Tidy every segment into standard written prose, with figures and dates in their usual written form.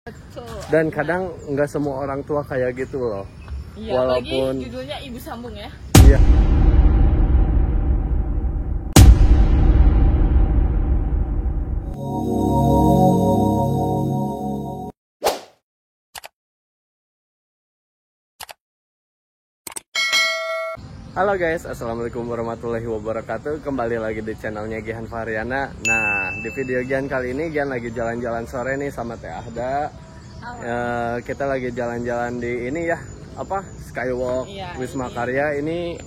Betul. Dan kadang nggak semua orang tua kayak gitu loh. Iya, Walaupun apalagi judulnya Ibu Sambung ya. iya. Halo guys, assalamualaikum warahmatullahi wabarakatuh. Kembali lagi di channelnya Gian Fahriana. Nah, di video Gian kali ini Gian lagi jalan-jalan sore nih sama Teh Ahda. Kita lagi jalan-jalan di ini ya, apa? Skywalk Wisma Karya. Ini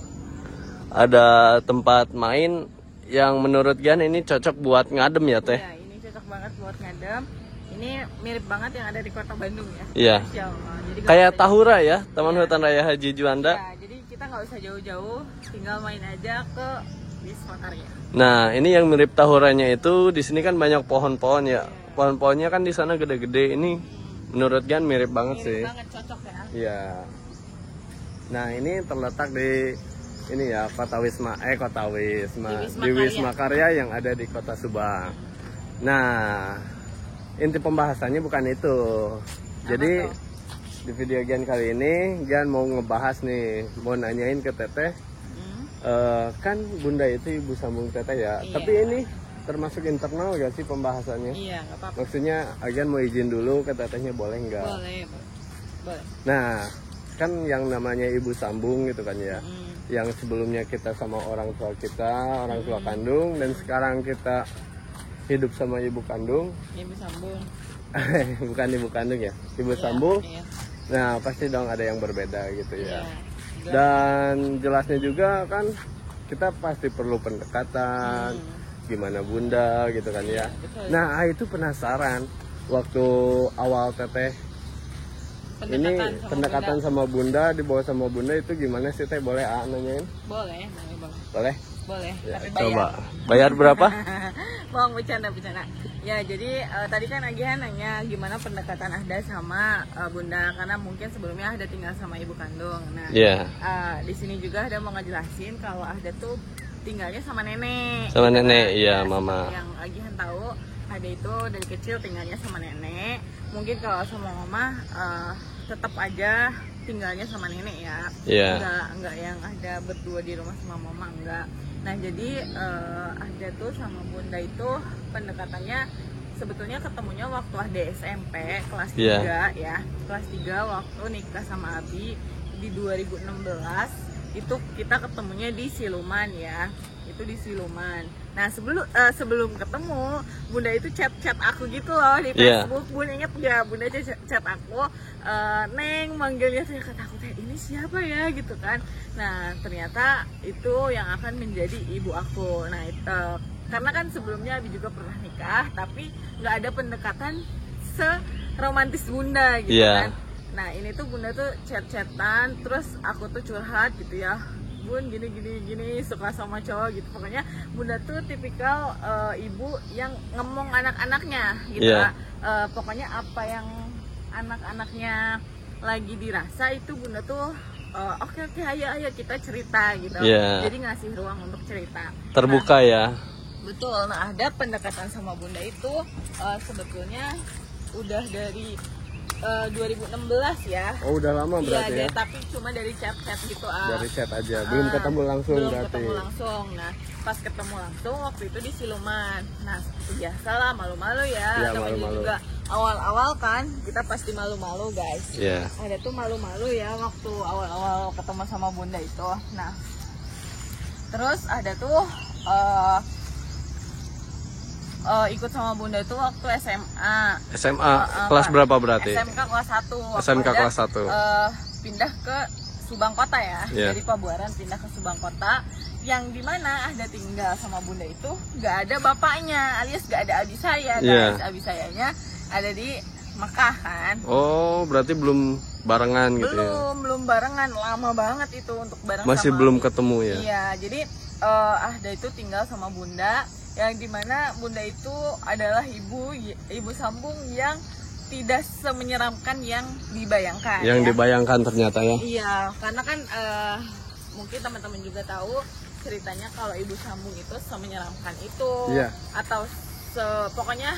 ada tempat main yang menurut Gian ini cocok buat ngadem ya Teh? Iya, ini cocok banget buat ngadem. Ini mirip banget yang ada di Kota Bandung ya. Iya. Jadi kayak Tahura ya, Taman Hutan Raya Haji Juanda. Ya, jadi kita nggak usah jauh-jauh, tinggal main aja ke Wisma Karya. Nah, ini yang mirip Tahuranya itu di sini kan banyak pohon-pohon ya. Pohon-pohonnya kan di sana gede-gede. Ini menurut Gian mirip banget sih. Mirip banget, cocok ya. Iya. Nah, ini terletak di ini ya, di Wisma Karya yang ada di Kota Subang. Nah, inti pembahasannya bukan itu. Jadi di video Gian kali ini Gian mau ngebahas nih, mau nanyain ke Teteh. Kan Bunda itu ibu sambung Teteh ya. Iya. Tapi ini termasuk internal gak sih pembahasannya? Iya, nggak apa-apa. Maksudnya Gian mau izin dulu ke Tetehnya, boleh nggak? Boleh. Nah, kan yang namanya ibu sambung gitu kan ya. Yang sebelumnya kita sama orang tua kita, orang tua kandung, dan sekarang kita hidup sama ibu kandung. Ibu sambung. Bukan ibu kandung ya, ibu sambung. Iya. Nah, pasti dong ada yang berbeda gitu ya. Iya. Dan jelasnya juga kan kita pasti perlu pendekatan, gimana Bunda gitu kan ya. Betul. Nah, itu penasaran waktu awal Teteh pendekatan sama Bunda, dibawa sama Bunda itu gimana sih Teh? Boleh nanyain? Boleh, Bang. Boleh? Boleh, Ya, tapi coba. Bayar berapa? Bang, bercanda. Ya, jadi tadi kan Agihan nanya gimana pendekatan Ahda sama Bunda, karena mungkin sebelumnya Ahda tinggal sama ibu kandung. Nah, di sini juga Ahda mau ngejelasin kalau Ahda tuh tinggalnya sama nenek. Sama nenek, iya Mama. Yang Agihan tahu, Ahda itu dari kecil tinggalnya sama nenek. Mungkin kalau sama Mama tetap aja tinggalnya sama nenek ya. Enggak yang Ahda berdua di rumah sama Mama, enggak. Nah, jadi Ahda tuh sama Bunda itu pendekatannya sebetulnya ketemunya waktu Ahda SMP kelas 3 ya. Kelas 3 waktu nikah sama Abi di 2016. Itu kita ketemunya di Siluman ya. Itu di Siluman. Nah, sebelum ketemu, Bunda itu chat aku gitu loh di Facebook. Bunda inget gak? Bunda chat aku, Neng manggilnya, saya kata aku kayak ini siapa ya gitu kan. Nah, ternyata itu yang akan menjadi ibu aku. Nah, karena kan sebelumnya Abi juga pernah nikah, tapi nggak ada pendekatan seromantis Bunda gitu kan. Nah, ini tuh Bunda tuh chat-chatan, terus aku tuh curhat gitu ya. Bun, gini suka sama cowok gitu. Pokoknya Bunda tuh tipikal ibu yang ngomong anak-anaknya gitu. Pokoknya apa yang anak-anaknya lagi dirasa itu Bunda tuh oke, ayo kita cerita gitu. Jadi ngasih ruang untuk cerita. Terbuka ya. Betul. Nah, ada pendekatan sama Bunda itu sebetulnya udah dari 2016 ya. Oh, udah lama berarti ya? Tapi cuma dari chat gitu. Dari chat aja, belum ketemu langsung berarti? Belum ketemu langsung. Nah, pas ketemu langsung waktu itu di Siluman. Nah, seperti biasa lah, malu-malu ya. Namanya juga awal-awal kan, kita pasti malu-malu guys. Ada tuh malu-malu ya waktu awal-awal ketemu sama Bunda itu. Nah, terus ada tuh ikut sama Bunda itu waktu SMA. Kelas berapa berarti? SMK kelas 1. SMK kelas 1. Pindah ke Subang Kota ya. Dari Pabuaran pindah ke Subang Kota. Yang dimana Ahda tinggal sama Bunda itu nggak ada bapaknya, alias nggak ada abi saya guys. Abi sayanya ada di Mekah kan. Oh, berarti belum barengan gitu ya? Belum barengan, lama banget itu untuk bareng. Masih sama belum ketemu ya? Iya, jadi Ahda itu tinggal sama Bunda, yang dimana Bunda itu adalah ibu sambung yang tidak semenyeramkan yang dibayangkan. Yang dibayangkan ternyata ya? Iya, karena kan mungkin teman-teman juga tahu ceritanya kalau ibu sambung itu semenyeramkan itu, atau pokoknya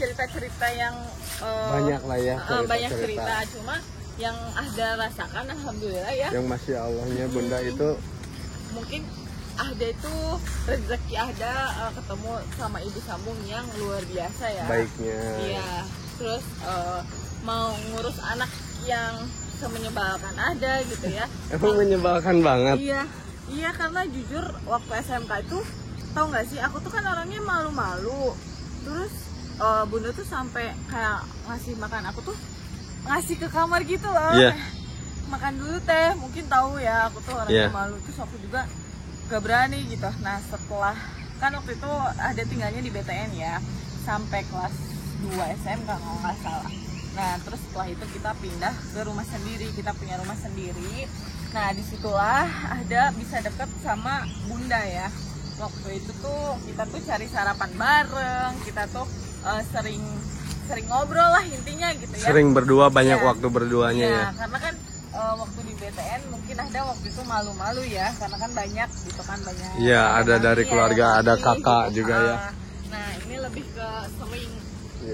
cerita-cerita yang banyak lah ya banyak cerita, cuma yang Ahda rasakan alhamdulillah ya, yang masya Allahnya bunda itu mungkin Ahda itu rezeki Ahda ketemu sama ibu sambung yang luar biasa ya, baiknya. Iya, terus mau ngurus anak yang semenyebalkan Ahda gitu ya. Emang menyebalkan banget. Iya karena jujur waktu SMK itu tau nggak sih, aku tuh kan orangnya malu-malu, terus bunda tuh sampai kayak ngasih makan aku tuh, ngasih ke kamar gitu loh. Makan dulu teh, mungkin tahu ya aku tuh orangnya malu, terus aku juga gak berani gitu. Nah setelah kan waktu itu ada tinggalnya di BTN ya sampai kelas 2 SMK kalau nggak salah. Nah terus setelah itu kita pindah ke rumah sendiri, kita punya rumah sendiri. Nah disitulah ada bisa deket sama bunda ya. Waktu itu tuh kita tuh cari sarapan bareng, kita tuh sering ngobrol lah intinya gitu ya. Sering berdua, banyak waktu berduanya ya. Karena kan waktu di BTN mungkin ada waktu itu malu-malu ya, karena kan banyak gitu kan, banyak. Iya, ada dari keluarga, ada kakak juga ya. Nah ini lebih ke sering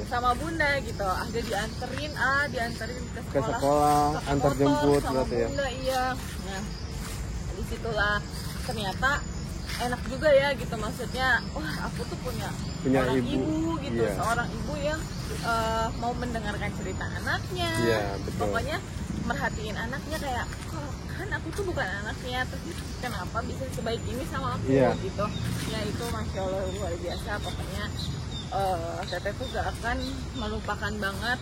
sama bunda gitu. Ada dianterin ke sekolah, antar jemput sama berarti ya. Bunda, iya. Nah disitulah ternyata enak juga ya gitu, maksudnya wah aku tuh punya seorang ibu gitu, seorang ibu yang mau mendengarkan cerita anaknya, pokoknya merhatiin anaknya, kayak kan aku tuh bukan anaknya, tapi kenapa bisa sebaik ini sama aku gitu ya. Itu masya Allah luar biasa pokoknya. Teteh tuh gak akan melupakan banget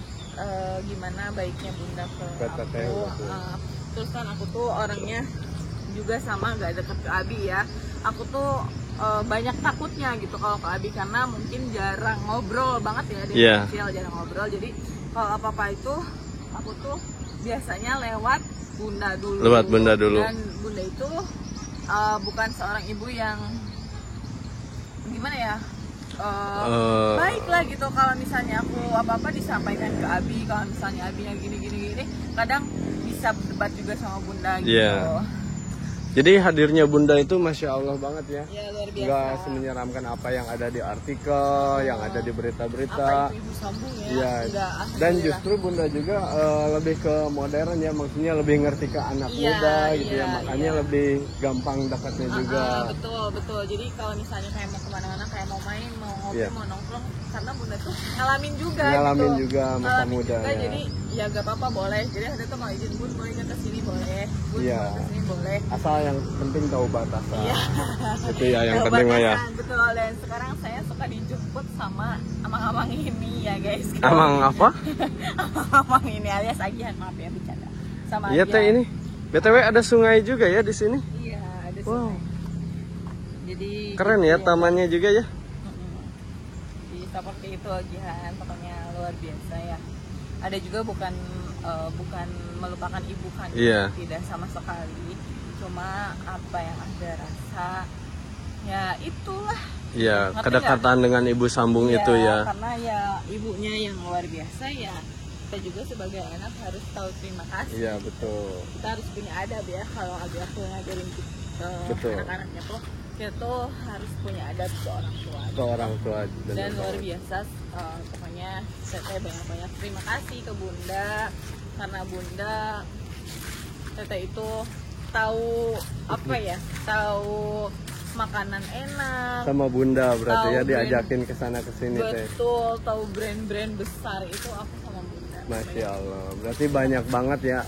gimana baiknya bunda ke aku. Terus kan aku tuh orangnya juga sama gak deket ke Abi ya, aku tuh banyak takutnya gitu kalau ke Abi, karena mungkin jarang ngobrol banget ya dari kecil, jarang ngobrol. Jadi kalau apa-apa itu aku tuh biasanya lewat bunda dulu. Dan bunda itu bukan seorang ibu yang gimana ya, baik lah gitu. Kalau misalnya aku apa-apa disampaikan ke Abi, kalau misalnya Abi yang gini, kadang bisa berdebat juga sama bunda gitu. Jadi hadirnya bunda itu masya Allah banget ya. Iya luar biasa. Gak semenyeramkan apa yang ada di artikel, yang ada di berita-berita. Apa itu ibu sambung ya. Dan justru bunda juga lebih ke modern ya, maksudnya lebih ngerti ke anak muda gitu ya, makanya lebih gampang dekatnya juga. Betul. Jadi kalau misalnya kayak mau kemana-mana, kayak mau main, mau ngopi, mau nongkrong, karena bunda tuh ngalamin juga masa muda juga, jadi ya gak apa-apa boleh. Jadi ada tuh mau izin bun boleh ke sini, boleh bun ke sini boleh, asal yang penting tahu batasan. Itu ya yang tahu penting mah ya. Betul. Dan sekarang saya suka dijemput sama amang-amang ini ya guys. Amang apa? Amang ini alias Agihan, maaf ya bercanda. Sama iya teh ini. BTW ada sungai juga ya di sini. Iya ada sungai. Jadi keren ya tamannya juga ya. Jadi seperti itu Agihan, pokoknya luar biasa ya. Ada juga bukan melupakan ibu kan, tidak sama sekali. Cuma apa yang ada rasa ya itulah kedekatan dengan ibu sambung itu ya, karena ya ibunya yang luar biasa ya. Kita juga sebagai anak harus tahu terima kasih. Iya betul, kita harus punya adab ya. Kalau aku ngajarin anak-anaknya tuh, kita tuh harus punya adab ke orang tua. Dan luar biasa pokoknya saya banyak terima kasih ke bunda, karena bunda teteh itu tahu apa ya, tahu makanan enak sama bunda, berarti ya diajakin ke sana ke sini teh. Betul, tahu brand-brand besar itu aku sama bunda. Masya Allah, berarti banyak banget ya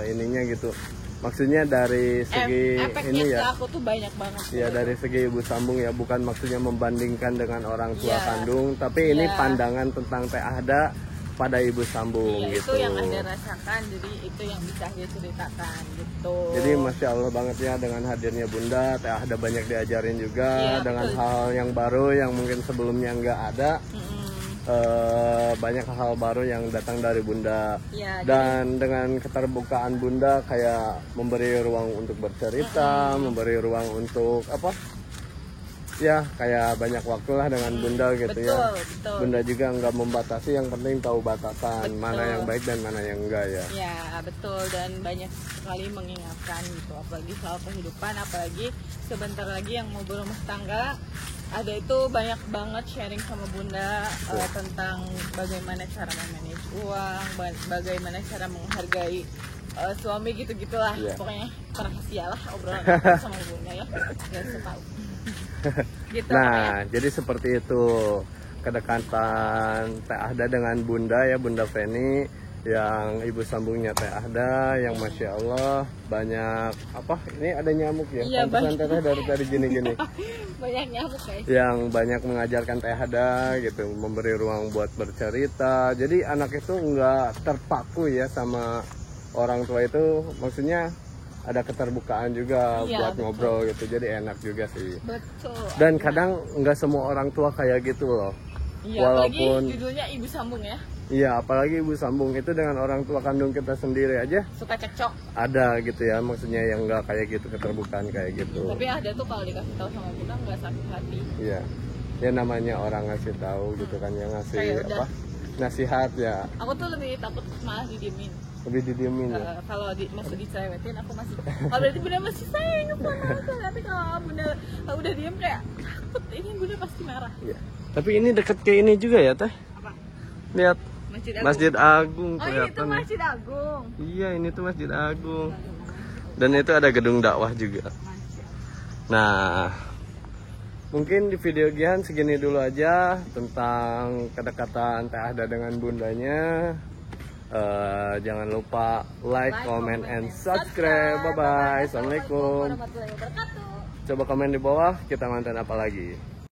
ininya gitu. Maksudnya dari segi ini ya, aku tuh banyak banget. Ya dari segi ibu sambung ya, bukan maksudnya membandingkan dengan orang tua kandung, tapi ini pandangan tentang Teh Ahda pada ibu sambung gitu. Itu yang Ahda rasakan, jadi itu yang bisa dia ceritakan gitu. Jadi masya Allah banget ya dengan hadirnya bunda, Teh Ahda banyak diajarin juga dengan hal yang baru yang mungkin sebelumnya nggak ada. Banyak hal baru yang datang dari bunda dan dengan keterbukaan bunda kayak memberi ruang untuk bercerita, memberi ruang untuk apa ya kayak banyak waktu lah dengan bunda gitu. Betul, ya. Betul. Bunda juga nggak membatasi, yang penting tahu batasan mana yang baik dan mana yang enggak ya. Ya betul, dan banyak sekali mengingatkan gitu, apalagi soal kehidupan, apalagi sebentar lagi yang mau berumah tangga. Ada itu banyak banget sharing sama bunda tentang bagaimana cara memanage uang, bagaimana cara menghargai suami gitu-gitulah. Pokoknya rahasia lah obrolan sama bunda ya, gak usah tahu. Gitu, nah jadi seperti itu kedekatan Teh Ahda dengan bunda ya, Bunda Feni, yang ibu sambungnya Teh Ahda, yang masya Allah banyak apa ini ada nyamuk ya, iya, Teteh dari tadi gini-gini banyak nyamuk guys, yang banyak mengajarkan Teh Ahda gitu, memberi ruang buat bercerita, jadi anak itu nggak terpaku ya sama orang tua itu, maksudnya ada keterbukaan juga buat ngobrol gitu, jadi enak juga sih. Betul. Dan kadang nggak semua orang tua kayak gitu loh. Iya, walaupun judulnya ibu sambung ya. Iya, apalagi ibu sambung itu dengan orang tua kandung kita sendiri aja suka cekcok. Ada gitu ya, maksudnya yang nggak kayak gitu, keterbukaan kayak gitu. Tapi ada tuh kalau dikasih tahu sama bunda nggak sakit hati. Iya, ya namanya orang ngasih tahu gitu kan, yang ngasih apa nasihat ya. Aku tuh lebih takut malah didiemin. Lebih didiemin ya. Kalau masih dicerewetin aku masih, oh berarti bunda masih sayang sama aku. Tapi kalau bunda udah diem kayak takut, ini bunda pasti marah. Iya. Tapi ini deket ke ini juga ya Teh. Apa? Lihat. Masjid Agung. Oh ini tuh Masjid Agung. Iya ini tuh Masjid Agung. Dan itu ada gedung dakwah juga. Nah, mungkin di video Gian segini dulu aja tentang kedekatan Teh Ahda dengan bundanya. Jangan lupa like, comment, and subscribe. Bye bye. Assalamualaikum. Coba komen di bawah, kita mantan apa lagi.